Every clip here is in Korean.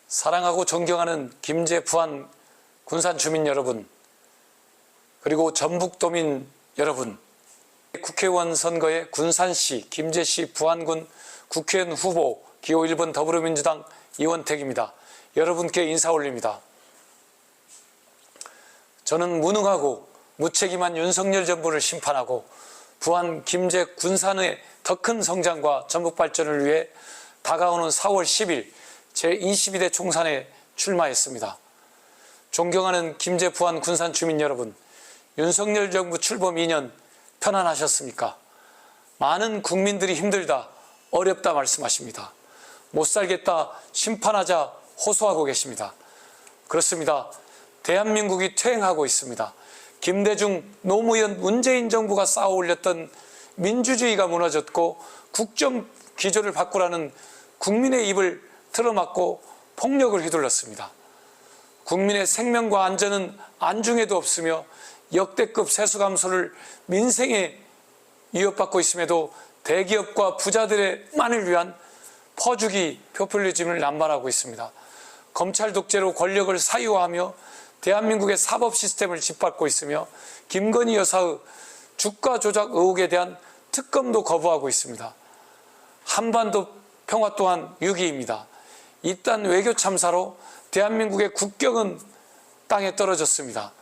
사랑하고 존경하는 김제 부안 군산 주민 여러분, 그리고 전북도민 여러분, 국회의원 선거에 군산시, 김제시, 부안군 국회의원 후보 기호 1번 더불어민주당 이원택입니다. 여러분께 인사 올립니다. 저는 무능하고 무책임한 윤석열 정부를 심판하고 부안, 김제, 군산의 더 큰 성장과 전북 발전을 위해 다가오는 4월 10일 제22대 총선에 출마했습니다. 존경하는 김제, 부안, 군산 주민 여러분, 윤석열 정부 출범 2년 편안하셨습니까? 많은 국민들이 힘들다, 어렵다 말씀하십니다. 못 살겠다, 심판하자 호소하고 계십니다. 그렇습니다. 대한민국이 퇴행하고 있습니다. 김대중, 노무현, 문재인 정부가 쌓아 올렸던 민주주의가 무너졌고 국정 기조를 바꾸라는 국민의 입을 틀어막고 폭력을 휘둘렀습니다. 국민의 생명과 안전은 안중에도 없으며 역대급 세수 감소를 민생에 위협받고 있음에도 대기업과 부자들만을 위한 퍼주기 포퓰리즘을 남발하고 있습니다. 검찰 독재로 권력을 사유화하며 대한민국의 사법 시스템을 짓밟고 있으며 김건희 여사의 주가 조작 의혹에 대한 특검도 거부하고 있습니다. 한반도 평화 또한 위기입니다. 이딴 외교 참사로 대한민국의 국격은 땅에 떨어졌습니다.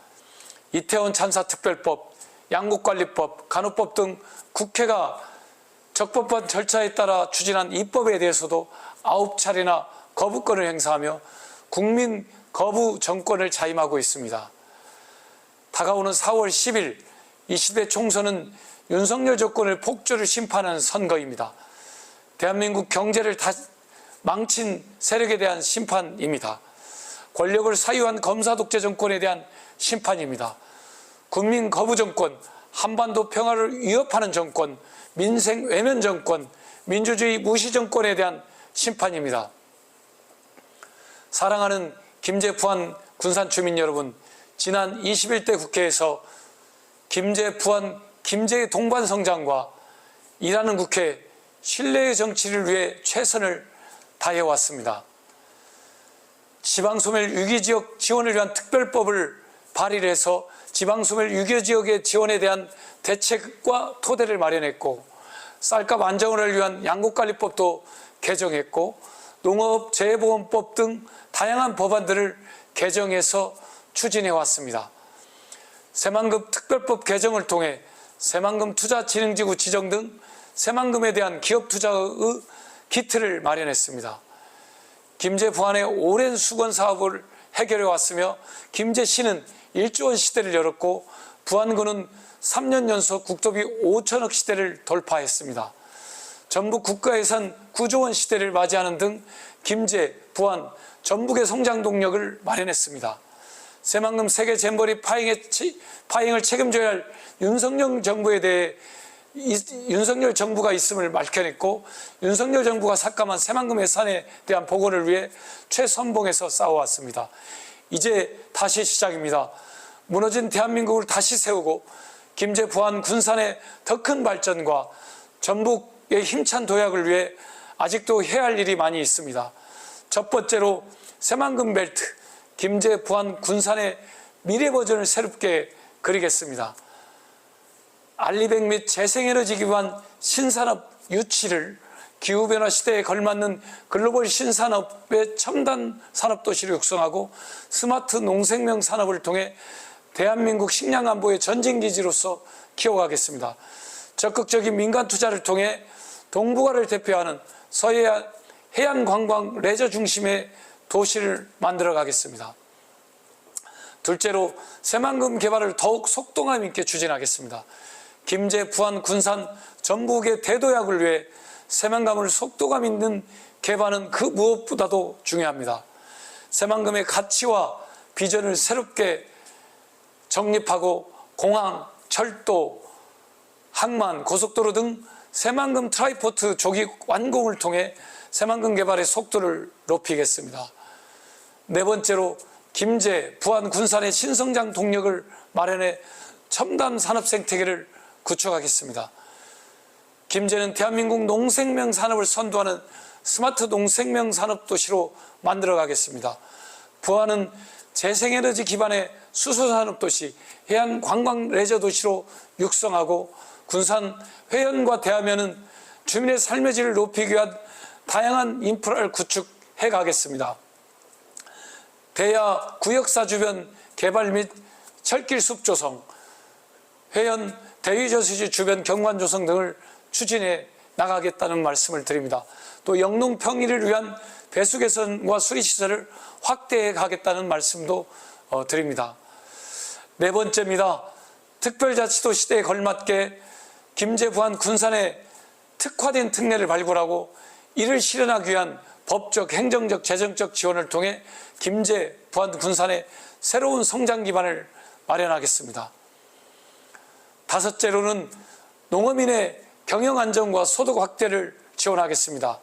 이태원 참사특별법, 양국관리법, 간호법 등 국회가 적법한 절차에 따라 추진한 입법에 대해서도 9차례나 거부권을 행사하며 국민 거부 정권을 자임하고 있습니다. 다가오는 4월 10일 이 시대 총선은 윤석열 정권을 폭주를 심판하는 선거입니다. 대한민국 경제를 다 망친 세력에 대한 심판입니다. 권력을 사유한 검사 독재 정권에 대한 심판입니다. 국민 거부 정권, 한반도 평화를 위협하는 정권, 민생 외면 정권, 민주주의 무시 정권에 대한 심판입니다. 사랑하는 김제, 부안, 군산 주민 여러분, 지난 21대 국회에서 김제, 부안, 김제의 동반 성장과 일하는 국회, 신뢰의 정치를 위해 최선을 다해왔습니다. 지방소멸 위기지역 지원을 위한 특별법을 발의를 해서 지방소멸 위기지역의 지원에 대한 대책과 토대를 마련했고, 쌀값 안정을 위한 양국관리법도 개정했고, 농업재해보험법 등 다양한 법안들을 개정해서 추진해왔습니다. 새만금 특별법 개정을 통해 새만금 투자진흥지구 지정 등 새만금에 대한 기업 투자의 기틀을 마련했습니다. 김제, 부안의 오랜 수건 사업을 해결해 왔으며 김제시는 1조 원 시대를 열었고 부안군은 3년 연속 국토비 5천억 시대를 돌파했습니다. 전북 국가예산 9조 원 시대를 맞이하는 등 김제, 부안, 전북의 성장 동력을 마련했습니다. 새만금 세계 잼버리 파행을 책임져야 할 윤석열 정부에 대해 윤석열 정부가 있음을 밝혀냈고, 윤석열 정부가 삭감한 새만금 예산에 대한 복원을 위해 최선봉에서 싸워왔습니다. 이제 다시 시작입니다. 무너진 대한민국을 다시 세우고 김제, 부안, 군산의 더 큰 발전과 전북의 힘찬 도약을 위해 아직도 해야 할 일이 많이 있습니다. 첫 번째로 새만금 벨트, 김제, 부안, 군산의 미래 버전을 새롭게 그리겠습니다. 알리백 및 재생에너지 기반 신산업 유치를 기후변화 시대에 걸맞는 글로벌 신산업의 첨단 산업도시를 육성하고 스마트 농생명 산업을 통해 대한민국 식량 안보의 전진기지로서 키워가겠습니다. 적극적인 민간 투자를 통해 동북아를 대표하는 서해안 해안관광 레저 중심의 도시를 만들어 가겠습니다. 둘째로 새만금 개발을 더욱 속도감 있게 추진하겠습니다. 김제, 부안, 군산, 전북의 대도약을 위해 새만금을 속도감 있는 개발은 그 무엇보다도 중요합니다. 새만금의 가치와 비전을 새롭게 정립하고 공항, 철도, 항만, 고속도로 등 새만금 트라이포트 조기 완공을 통해 새만금 개발의 속도를 높이겠습니다. 네 번째로 김제, 부안, 군산의 신성장 동력을 마련해 첨단 산업 생태계를 구축하겠습니다. 김제는 대한민국 농생명 산업을 선도하는 스마트 농생명 산업도시로 만들어가겠습니다. 부안은 재생에너지 기반의 수소산업도시, 해안관광 레저도시로 육성하고 군산 회원과 대하면은 주민의 삶의 질을 높이기 위한 다양한 인프라를 구축해 가겠습니다. 대야 구역사 주변 개발 및 철길 숲 조성, 회원 대위저수지 주변 경관 조성 등을 추진해 나가겠다는 말씀을 드립니다. 또 영농 평리를 위한 배수 개선과 수리 시설을 확대해 가겠다는 말씀도 드립니다. 네 번째입니다. 특별자치도 시대에 걸맞게 김제, 부안, 군산의 특화된 특례를 발굴하고 이를 실현하기 위한 법적, 행정적, 재정적 지원을 통해 김제, 부안, 군산의 새로운 성장 기반을 마련하겠습니다. 다섯째로는 농어민의 경영 안정과 소득 확대를 지원하겠습니다.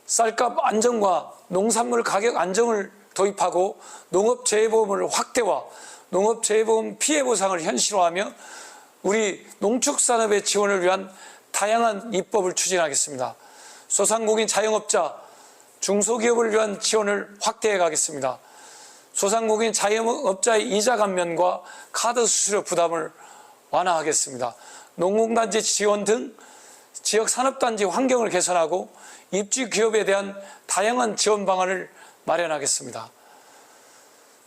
쌀값 안정과 농산물 가격 안정을 도입하고 농업재해보험을 확대와 농업재해보험 피해보상을 현실화하며 우리 농축산업의 지원을 위한 다양한 입법을 추진하겠습니다. 소상공인 자영업자, 중소기업을 위한 지원을 확대해 가겠습니다. 소상공인 자영업자의 이자 감면과 카드 수수료 부담을 완화하겠습니다. 농공단지 지원 등 지역산업단지 환경을 개선하고 입지 기업에 대한 다양한 지원 방안을 마련하겠습니다.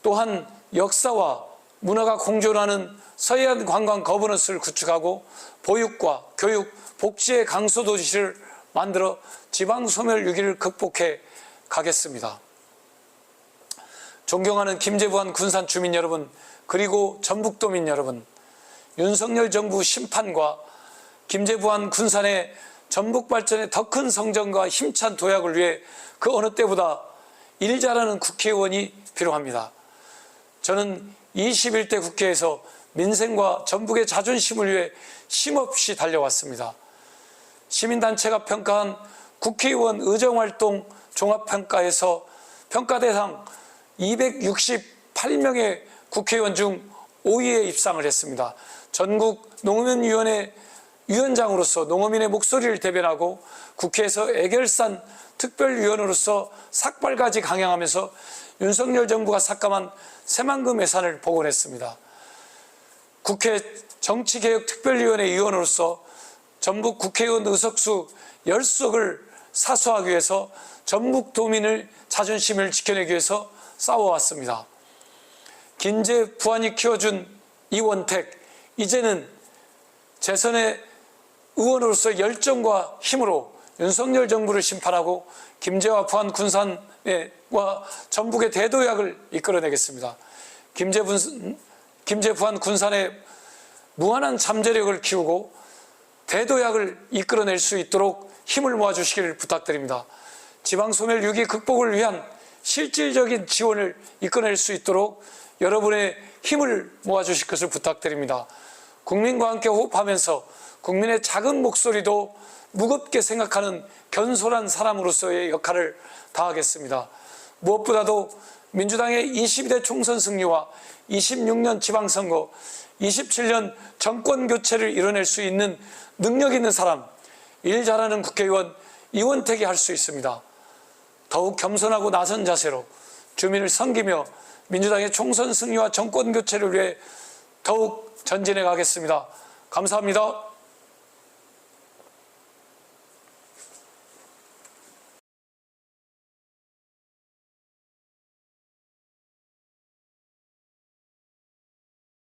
또한 역사와 문화가 공존하는 서해안 관광 거버넌스를 구축하고 보육과 교육, 복지의 강소 도시를 만들어 지방 소멸 위기를 극복해 가겠습니다. 존경하는 김제, 부안, 군산 주민 여러분, 그리고 전북도민 여러분, 윤석열 정부 심판과 김제, 부안, 군산의 전북 발전의 더 큰 성장과 힘찬 도약을 위해 그 어느 때보다 일 잘하는 국회의원이 필요합니다. 저는 21대 국회에서 민생과 전북의 자존심을 위해 쉼없이 달려왔습니다. 시민단체가 평가한 국회의원 의정활동 종합평가에서 평가대상 268명의 국회의원 중 5위에 입상을 했습니다. 전국 농어민위원회 위원장으로서 농어민의 목소리를 대변하고 국회에서 애결산 특별위원으로서 삭발까지 강행하면서 윤석열 정부가 삭감한 새만금 예산을 복원했습니다. 국회 정치개혁특별위원회 위원으로서 전북 국회의원 의석수 10석을 사수하기 위해서 전북도민의 자존심을 지켜내기 위해서 싸워왔습니다. 김제, 부안이 키워준 이원택, 이제는 재선의 의원으로서 열정과 힘으로 윤석열 정부를 심판하고 김제와 부안, 군산과 전북의 대도약을 이끌어내겠습니다. 김제, 부안, 군산의 무한한 잠재력을 키우고 대도약을 이끌어낼 수 있도록 힘을 모아주시기를 부탁드립니다. 지방소멸 위기 극복을 위한 실질적인 지원을 이끌어낼 수 있도록 여러분의 힘을 모아주실 것을 부탁드립니다. 국민과 함께 호흡하면서 국민의 작은 목소리도 무겁게 생각하는 견솔한 사람으로서의 역할을 다하겠습니다. 무엇보다도 민주당의 22대 총선 승리와 26년 지방선거, 27년 정권교체를 이뤄낼 수 있는 능력 있는 사람, 일 잘하는 국회의원 이원택이 할 수 있습니다. 더욱 겸손하고 나선 자세로 주민을 섬기며 민주당의 총선 승리와 정권교체를 위해 더욱 전진해 가겠습니다. 감사합니다.